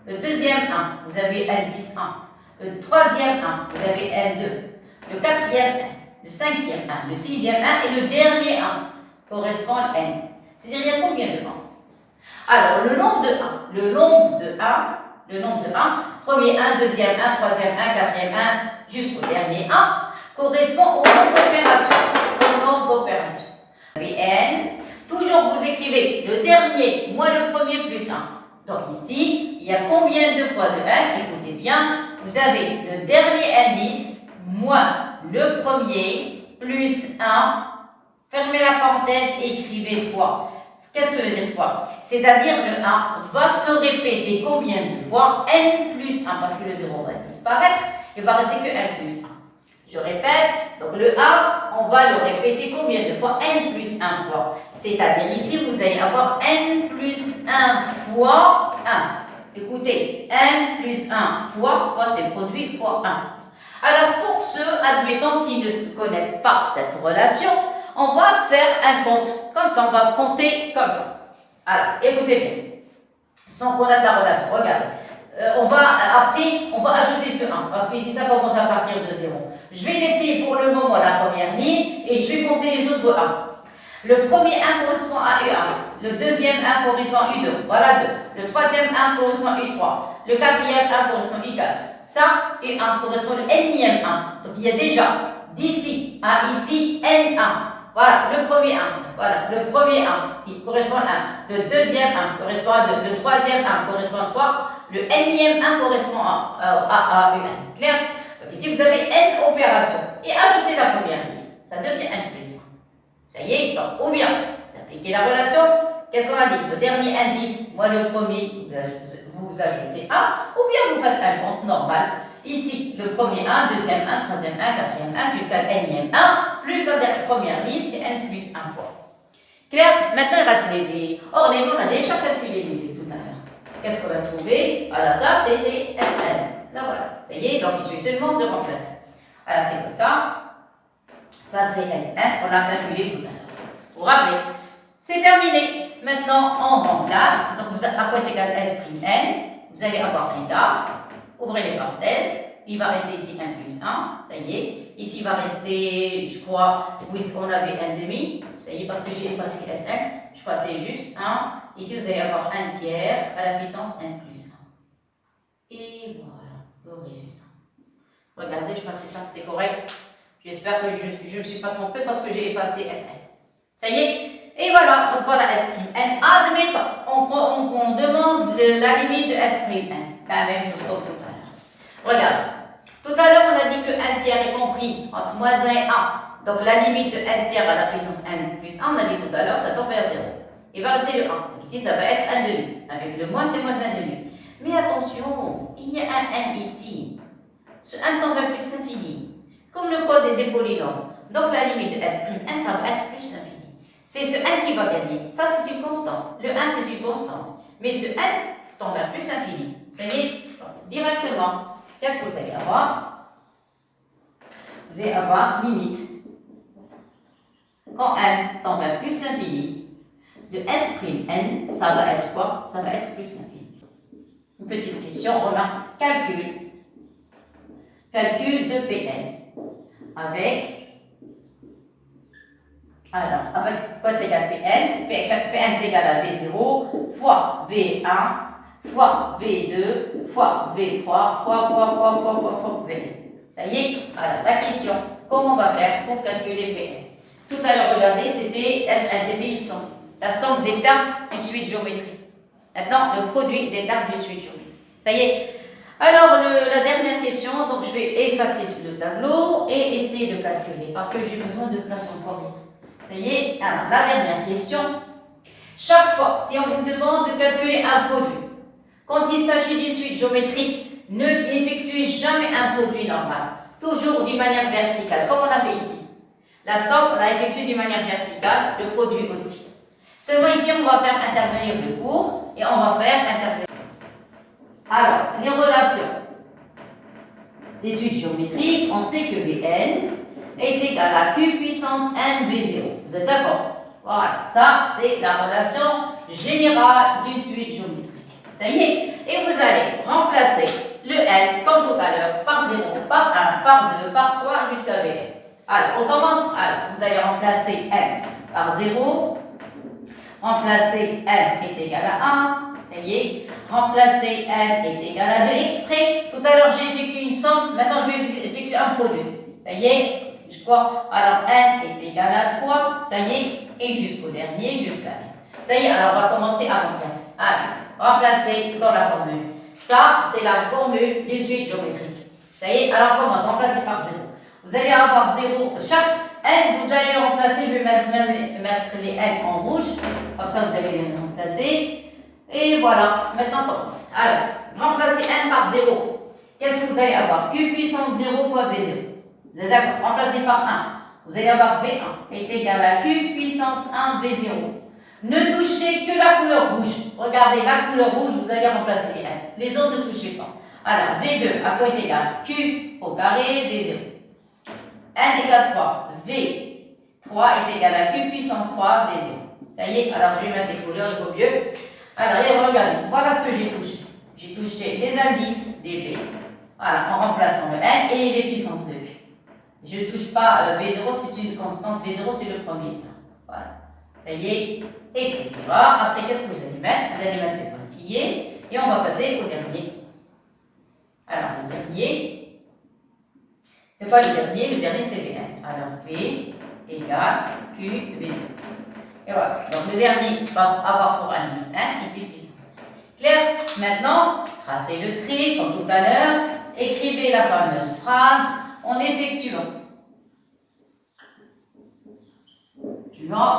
Le deuxième 1, vous avez indice 1. Le troisième 1, vous avez N2. Le quatrième 1. Le cinquième 1. Le sixième 1. Et le dernier 1 correspond à N. C'est-à-dire, il y a combien de 1? Alors, le nombre de 1, le nombre de 1, premier 1, deuxième 1, troisième 1, quatrième 1, jusqu'au dernier 1, correspond au nombre d'opérations. Au nombre d'opérations. Vous avez n, toujours vous écrivez le dernier moins le premier plus 1. Donc ici, il y a combien de fois de n? Écoutez bien, vous avez le dernier indice moins le premier plus 1. Fermez la parenthèse et écrivez fois. Qu'est-ce que veut dire fois? C'est-à-dire le 1 va se répéter combien de fois? N plus 1, parce que le 0 va disparaître, il va rester que n plus 1. Je répète, donc le 1, on va le répéter combien de fois? N plus 1 fois. C'est-à-dire ici, vous allez avoir n plus 1 fois 1. Écoutez, n plus 1 fois c'est le produit fois 1. Alors pour ceux, admettons, qui ne connaissent pas cette relation, on va faire un compte, comme ça, on va compter comme ça. Alors, écoutez bien, sans connaître la relation, regardez. Après, on va ajouter ce 1, parce que ici, ça commence à partir de 0. Je vais laisser pour le moment la première ligne, et je vais compter les autres 1. Le premier 1 correspond à U1, le deuxième 1 correspond à U2, voilà 2. Le troisième 1 correspond à U3, le quatrième 1 correspond à U4. Ça, U1 correspond au N-ième 1. Donc, il y a déjà d'ici à ici N1. Voilà, le premier 1. Voilà, le premier 1, il correspond à 1. Le deuxième 1 correspond à 2. Le troisième 1 correspond à 3. Le N-ième 1 correspond à UN. Clair? Donc ici, vous avez N opérations. Et ajoutez la première ligne. Ça devient N plus 1. Ça y est, donc, ou bien, vous appliquez la relation. Qu'est-ce qu'on a dit? Le dernier indice, moi le premier, vous ajoutez 1. Ou bien vous faites un compte normal. Ici, le premier 1, deuxième 1, troisième 1, quatrième 1, jusqu'à N-ième 1, plus la première ligne, c'est N plus 1 fois. Clair? Maintenant, il reste les V. Or, les V, on a déjà calculé les V tout à l'heure. Qu'est-ce qu'on va trouver? Voilà, ça, c'est les SN. Là, voilà. Ça y est, donc il suffit seulement de remplacer. Voilà, c'est comme ça. Ça, c'est SN. On l'a calculé tout à l'heure. Vous vous rappelez? C'est terminé. Maintenant, on remplace. Donc, à quoi est égal S'(n)? Vous allez avoir un état. Ouvrez les parenthèses, il va rester ici 1 plus 1, ça y est. Ici, il va rester, je crois, oui, on avait 1 demi, ça y est, parce que j'ai effacé S1, je crois que c'est juste 1. Ici, vous allez avoir 1 tiers à la puissance 1 plus 1. Et voilà, le résultat. Regardez, je crois que c'est ça, c'est correct. J'espère que je ne me suis pas trompée parce que j'ai effacé S1. Ça y est. Et voilà, donc voilà S'(n). Admettons, on demande la limite de S'(n). La même chose comme tout à l'heure. Regarde, tout à l'heure on a dit que 1 tiers est compris entre moins 1 et 1. Donc la limite de 1 tiers à la puissance 1 plus 1, on a dit tout à l'heure, ça tombe vers 0. Il va rester le 1. Donc ici ça va être 1 demi. Avec le moins, c'est moins 1 demi. Mais attention, il y a un n ici. Ce 1 tend vers plus l'infini. Comme le code est des polynômes. Donc la limite de S'(n), ça va être plus l'infini. C'est ce 1 qui va gagner. Ça, c'est une constante. Le 1, c'est une constante. Mais ce 1 tend vers plus l'infini. Vous voyez, directement, qu'est-ce que vous allez avoir? Vous allez avoir limite. Quand 1 tend vers plus l'infini, de S'(n), ça va être quoi? Ça va être plus l'infini. Une petite question, remarque, calcul de Pn avec quoi est égal Pn? Pn est égal à V0 fois V1 fois V2 fois V3 fois V1. Ça y est? Alors, la question, comment on va faire pour calculer Pn? Tout à l'heure, regardez, c'était une somme. La somme des termes d'une suite géométrique. Maintenant, le produit des termes d'une suite géométrique. Ça y est? Alors, la dernière question, donc je vais effacer le tableau et essayer de calculer parce que j'ai besoin de place encore ici. Ça y est? Alors, la dernière question. Chaque fois, si on vous demande de calculer un produit, quand il s'agit d'une suite géométrique, n'effectuez jamais un produit normal. Toujours d'une manière verticale, comme on a fait ici. La somme, on l'a effectuée d'une manière verticale, le produit aussi. Seulement ici, on va faire intervenir le cours et on va faire intervenir. Alors, les relations des suites géométriques, on sait que Vn est égal à Q puissance n V0. Vous êtes d'accord? Voilà, ça c'est la relation générale d'une suite géométrique. Ça y est? Et vous allez remplacer le n, comme tout à l'heure, par 0, par 1, par 2, par 3, jusqu'à Vn. Alors, on commence. Alors, vous allez remplacer n par 0. Remplacer n est égal à 1. Ça y est, remplacer n est égal à 2 exprès. Tout à l'heure, j'ai effectué une somme. Maintenant, je vais effectuer un produit. Ça y est, quoi? Alors, n est égal à 3. Ça y est, et jusqu'au dernier, jusqu'à n. Ça y est, alors on va commencer à remplacer. Allez, remplacer dans la formule. Ça, c'est la formule d'une suite géométrique. Ça y est, alors on commence, remplacer par 0. Vous allez avoir 0, chaque n, vous allez le remplacer, je vais mettre les n en rouge, comme ça vous allez les remplacer. Et voilà, maintenant on commence. Alors, remplacer n par 0. Qu'est-ce que vous allez avoir? Q puissance 0 fois V0. Vous êtes d'accord? Remplacer par 1. Vous allez avoir V1 est égal à Q puissance 1 V0. Ne touchez que la couleur rouge. Regardez, la couleur rouge, vous allez remplacer les n. Les autres, ne touchez pas. Alors, V2, à quoi est égal? Q au carré, V0. n égale 3. V3 est égal à Q puissance 3, V0. Ça y est, alors je vais mettre les couleurs, il vaut mieux. Alors, regardez, voilà ce que j'ai touché. J'ai touché les indices des V. Voilà, en remplaçant le n et les puissances de Q. Je ne touche pas V0, c'est une constante. V0, c'est le premier temps. Voilà. Ça y est, etc. Après, qu'est-ce que vous allez mettre? Vous allez mettre les pointillés et on va passer au dernier. Alors, le dernier, c'est quoi le dernier? Le dernier, c'est Vn. Alors, V égale Q V0. Et voilà. Donc, le dernier va avoir pour indice 1, ici puissance 1. Clair? Maintenant, tracez le trait, comme tout à l'heure. Écrivez la fameuse phrase en effectuant.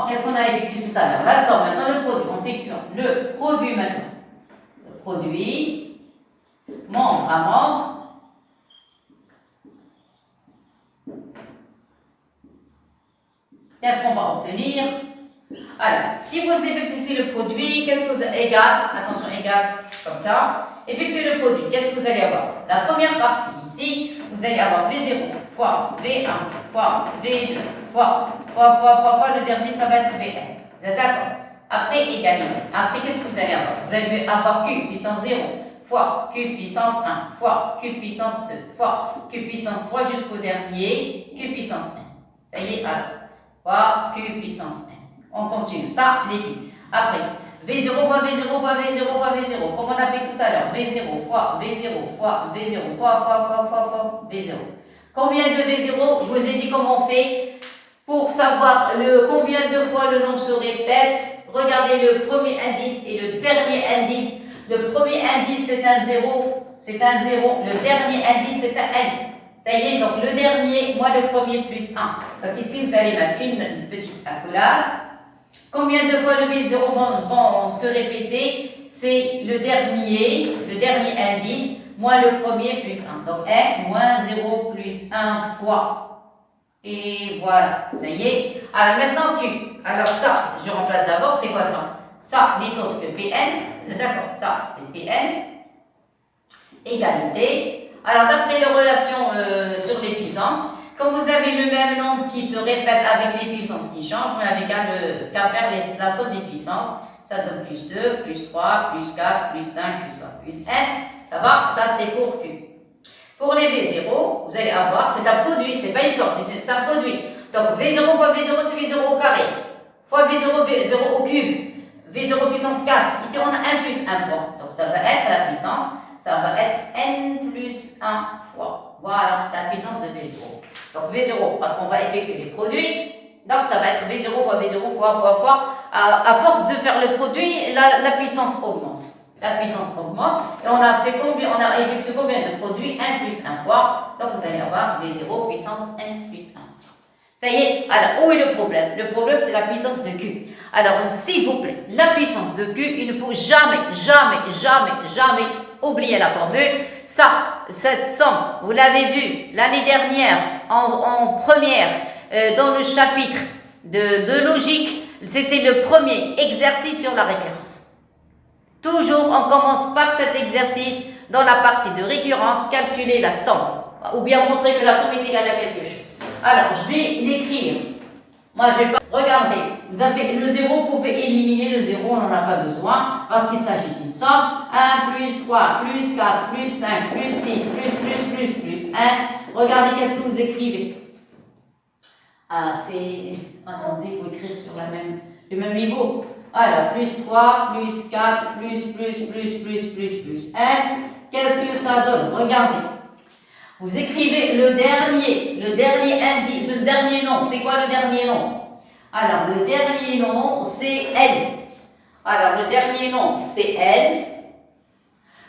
Qu'est-ce qu'on a effectué tout à l'heure? La somme, maintenant le produit. On effectue le produit maintenant. Le produit, membre à membre. Qu'est-ce qu'on va obtenir? Alors, si vous effectuez le produit, qu'est-ce que vous avez? Égal, attention, égal, comme ça. Effectuez le produit, qu'est-ce que vous allez avoir? La première partie, ici, vous allez avoir V0 fois V1 fois V2 fois le dernier, ça va être Vn. Vous êtes d'accord? Après, égalité. Après, qu'est-ce que vous allez avoir? Vous allez avoir Q puissance 0 fois Q puissance 1 fois Q puissance 2 fois Q puissance 3 jusqu'au dernier Q puissance n. Ça y est, alors, fois Q puissance n. On continue. Ça, l'équipe. Après, V0 fois V0 fois V0 fois V0, comme on a fait tout à l'heure. V0 fois V0 fois V0 fois V0. Combien de V0? Je vous ai dit comment on fait. Pour savoir combien de fois le nombre se répète, regardez le premier indice et le dernier indice. Le premier indice, c'est un 0. C'est un 0. Le dernier indice, c'est un n. Ça y est, donc le dernier, moins le premier plus 1. Donc ici, vous allez mettre une petite accolade. Combien de fois le V0 vont se répéter? C'est le dernier indice, moins le premier plus 1. Donc n moins 0 plus 1 fois. Et voilà, ça y est. Alors maintenant Q. Alors ça, je remplace d'abord, c'est quoi ça? Ça n'est autre que Pn. Vous êtes d'accord? Ça, c'est Pn. Égalité. Alors d'après les relations sur les puissances, quand vous avez le même nombre qui se répète avec les puissances qui changent, vous n'avez qu'à faire la somme des puissances. Ça donne plus 2, plus 3, plus 4, plus 5, jusqu'à plus n. Ça va? Ça, c'est pour Q. Pour les V0, vous allez avoir, c'est un produit, c'est pas une sorte, c'est un produit. Donc V0 fois V0, c'est V0 au carré, fois V0, V0 au cube, V0 puissance 4. Ici, on a 1 plus 1 fois. Donc ça va être la puissance, ça va être n plus 1 fois. Voilà, la puissance de V0. Donc V0, parce qu'on va effectuer les produits, donc ça va être V0 fois V0 fois. À force de faire le produit, la puissance augmente. La puissance augmente et on a effectué combien de produits? 1 plus 1 fois. Donc vous allez avoir V0 puissance n plus 1. Ça y est. Alors où est le problème? Le problème c'est la puissance de Q. Alors s'il vous plaît, la puissance de Q, il ne faut jamais oublier la formule. Cette somme, vous l'avez vu l'année dernière en première dans le chapitre de logique. C'était le premier exercice sur la récurrence. Toujours, on commence par cet exercice dans la partie de récurrence, calculer la somme, ou bien montrer que la somme est égale à quelque chose. Alors, je vais l'écrire. Moi, je vais pas... Regardez, vous avez le 0, vous pouvez éliminer le 0, on n'en a pas besoin, parce qu'il s'agit d'une somme. 1 plus 3, plus 4, plus 5, plus 6, plus 1. Regardez, qu'est-ce que vous écrivez? Ah, c'est... Attendez, il faut écrire sur le même niveau. Alors, plus 3, plus 4, plus 1. Qu'est-ce que ça donne? Regardez. Vous écrivez le dernier indice, le dernier nom. C'est quoi le dernier nom? Alors, le dernier nom, c'est N. Alors, le dernier nom, c'est N.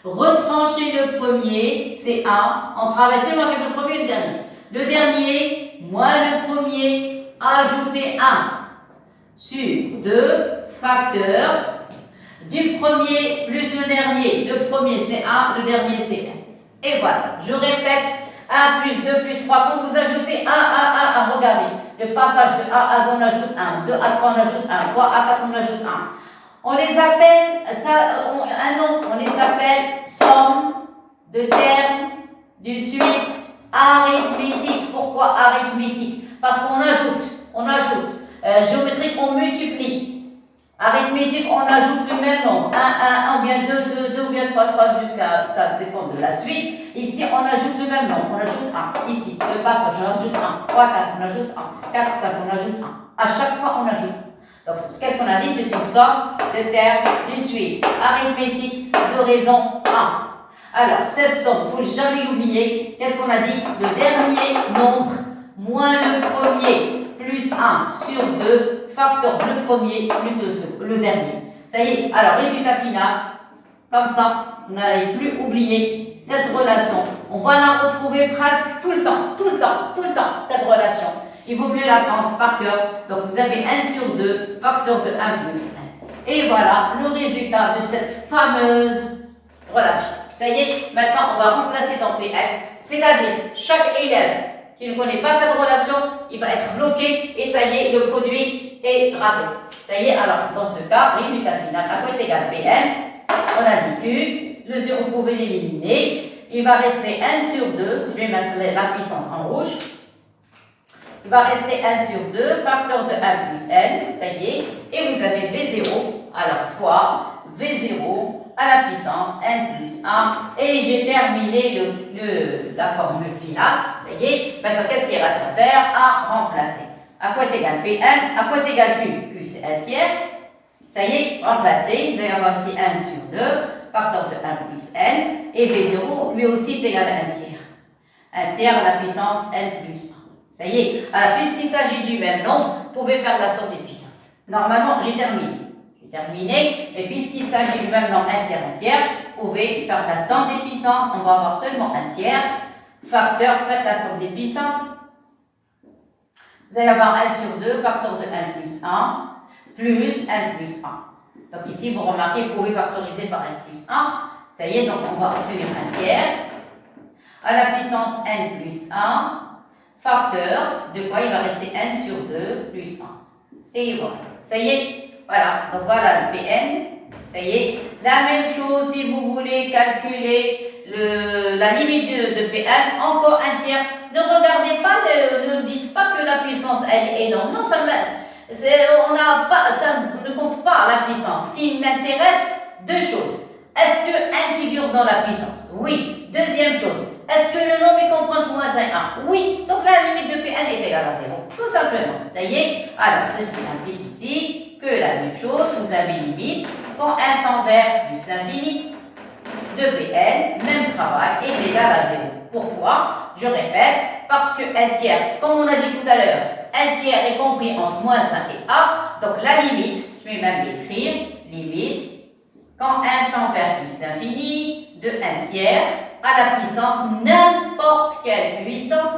Retrancher le premier, c'est 1. On travaille seulement avec le premier et le dernier. Le dernier, moins le premier, ajouter 1 sur 2, facteur du premier plus le dernier. Le premier, c'est 1, le dernier, c'est 1. Et voilà, je répète, 1 plus 2 plus 3. Quand vous ajoutez 1, regardez, le passage de 1 à 2, on ajoute 1. 2 à 3, on ajoute 1. 3 à 4, on ajoute 1. On les appelle, un nom, on les appelle somme de termes d'une suite arithmétique. Pourquoi arithmétique? Parce qu'on ajoute. Géométrique, on multiplie. Arithmétique, on ajoute le même nombre. 1, ou bien 2, ou bien 3, jusqu'à, ça dépend de la suite. Ici, on ajoute le même nombre, on ajoute 1. Ici, le passage, on ajoute 1. 3, 4, on ajoute 1. 4, 5, on ajoute 1. À chaque fois, on ajoute. Donc, qu'est-ce qu'on a dit? C'est une somme de termes d'une suite arithmétique de raison 1. Alors, cette somme, il ne faut jamais l'oublier. Qu'est-ce qu'on a dit? Le dernier nombre moins le premier plus 1 sur 2, facteur le premier plus le dernier. Ça y est, alors résultat final, comme ça, vous n'allez plus oublier cette relation. On va la retrouver presque tout le temps, cette relation. Il vaut mieux l'apprendre par cœur. Donc vous avez 1 sur 2, facteur de 1 plus 1. Et voilà le résultat de cette fameuse relation. Ça y est, maintenant on va remplacer dans PL, c'est-à-dire chaque élève qui ne connaît pas cette relation, il va être bloqué et ça y est, le produit est raté. Ça y est, alors dans ce cas, résultat final, A est égal PN, on a dit Q, le 0 vous pouvez l'éliminer, il va rester 1 sur 2, je vais mettre la puissance en rouge, il va rester 1 sur 2, facteur de 1 plus N, ça y est, et vous avez V0, alors fois V0 à la puissance N plus 1, et j'ai terminé la formule finale, ça y est, maintenant qu'est-ce qu'il reste à faire? À remplacer. À quoi est égal Pn? À quoi est égal Q? Q c'est 1 tiers, ça y est, remplacer, vous allez avoir ici 1 sur 2, facteur de 1 plus N, et V0 lui aussi est égal à 1 tiers. 1 tiers à la puissance N plus 1. Ça y est, alors puisqu'il s'agit du même nombre, vous pouvez faire la somme des puissances. Normalement, j'ai terminé, mais puisqu'il s'agit du même nombre 1 tiers, vous pouvez faire la somme des puissances. On va avoir seulement 1 tiers. Facteur, faites la somme des puissances. Vous allez avoir 1 sur 2, facteur de 1 plus 1, plus 1 plus 1. Donc ici, vous remarquez, vous pouvez factoriser par 1 plus 1. Ça y est, donc on va obtenir 1 tiers. À la puissance n plus 1, facteur de quoi il va rester n sur 2 plus 1. Et voilà. Ça y est. Voilà. Donc voilà le Pn. Ça y est. La même chose si vous voulez calculer la limite de Pn, encore 1 tiers. Ne regardez pas, ne dites pas que la puissance elle est énorme. Non, ça ne compte pas la puissance. Ce qui m'intéresse, deux choses. Est-ce que n figure dans la puissance? Oui. Deuxième chose. Est-ce que le nombre il comprend 3 moins 1? Oui. Donc la limite de Pn est égale à 0. Tout simplement. Ça y est. Alors, ceci implique ici que la même chose, vous avez limite quand n tend vers plus l'infini de Pn, même travail, est égal à 0. Pourquoi? Je répète, parce que 1 tiers, comme on a dit tout à l'heure, 1 tiers est compris entre moins 1 et a. Donc la limite, je vais même l'écrire, limite, quand n tend vers plus l'infini de 1 tiers à la puissance, n'importe quelle puissance,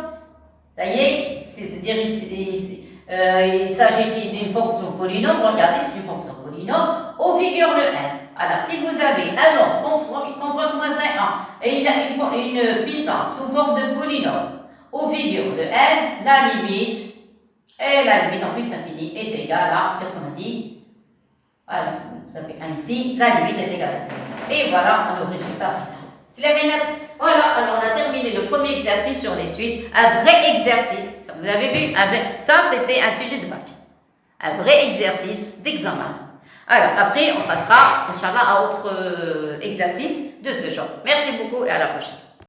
ça y est, c'est-à-dire il s'agit ici d'une fonction polynôme, regardez, c'est une fonction polynôme, où figure le n. Alors, si vous avez un nombre comprend moins 1 et il a une puissance sous forme de polynôme, où figure le n, la limite en plus infinie est égale à, qu'est-ce qu'on a dit? Alors, vous avez ainsi, la limite est égale à 0. Et voilà le résultat final. Clair et net? Voilà, alors on a terminé le premier exercice sur les suites. Un vrai exercice, vous avez vu, ça c'était un sujet de bac. Un vrai exercice d'examen. Alors après, on passera, Inch'Allah, à autre exercice de ce genre. Merci beaucoup et à la prochaine.